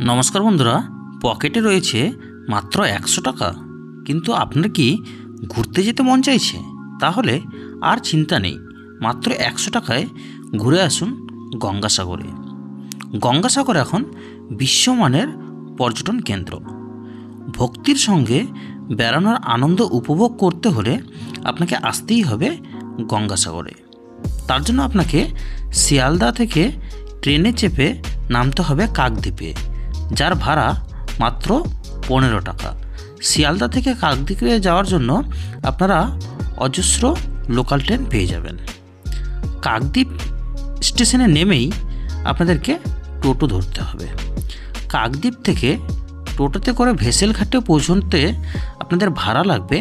নমস্কার বন্ধুরা, পকেটে রয়েছে মাত্র 100 টাকা, কিন্তু আপনার কি ঘুরতে যেতে মন চাইছে? তাহলে আর চিন্তা নেই, মাত্র 100 টাকায় ঘুরে আসুন গঙ্গাসাগরে। গঙ্গাসাগর এখন বিশ্বমানের পর্যটন কেন্দ্র। ভক্তির সঙ্গে বেড়ানোর আনন্দ উপভোগ করতে হলে আপনাকে আসতেই হবে গঙ্গাসাগরে। তার জন্য আপনাকে শিয়ালদা থেকে ট্রেনে চেপে নামতে হবে কাকদ্বীপে, যার ভাড়া মাত্র 15 টাকা। শিয়ালদা থেকে কাকদ্বীপে যাওয়ার জন্য আপনারা অজস্র লোকাল ট্রেন পেয়ে যাবেন। কাকদ্বীপ স্টেশনে নেমেই আপনাদেরকে টোটো ধরতে হবে। কাকদ্বীপ থেকে টোটোতে করে ভেসেলঘাটে পৌঁছতে আপনাদের ভাড়া লাগবে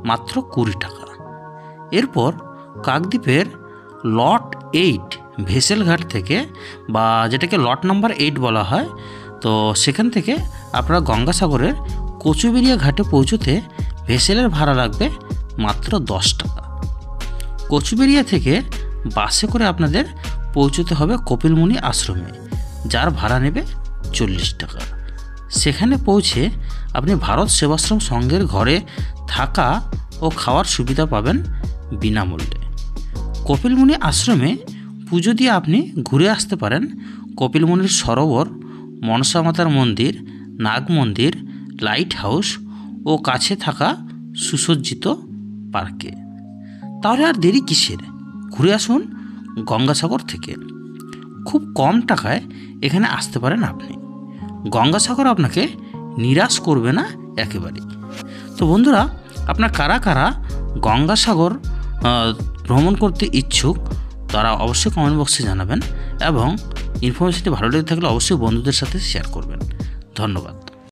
মাত্র 20 টাকা। এরপর কাকদ্বীপের লট 8 ভেসেলঘাট থেকে, বা যেটাকে লট নাম্বার 8 বলা হয়, তো সেখান থেকে আপনারা গঙ্গাসাগরের কচুবেড়িয়া ঘাটে পৌঁছতে ভেসেলের ভাড়া লাগবে মাত্র 10 টাকা। কচুবেড়িয়া থেকে বাসে করে আপনাদের পৌঁছতে হবে কপিলমুনি আশ্রমে, যার ভাড়া নেবে 40 টাকা। সেখানে পৌঁছে আপনি ভারত সেবাশ্রম সংঘের ঘরে থাকা ও খাওয়ার সুবিধা পাবেন বিনামূল্যে। কপিলমুনি আশ্রমে পুজো দিয়ে আপনি ঘুরে আসতে পারেন কপিলমুনির সরোবর, মনসা মাতার মন্দির, নাগ মন্দির, লাইট হাউস ও কাছে থাকা সুসজ্জিত পার্কে। তাহলে আর দেরি কিসের? ঘুরে আসুন গঙ্গাসাগর থেকে। খুব কম টাকায় এখানে আসতে পারেন আপনি। গঙ্গাসাগর আপনাকে নিরাশ করবে না একেবারেই। তো বন্ধুরা, আপনার কারা কারা গঙ্গাসাগর ভ্রমণ করতে ইচ্ছুক তারা অবশ্যই কমেন্ট বক্সে জানাবেন, এবং ইনফরমেশনটি ভালো লেগে থাকলে অবশ্যই বন্ধুদের সাথে শেয়ার করবেন। ধন্যবাদ।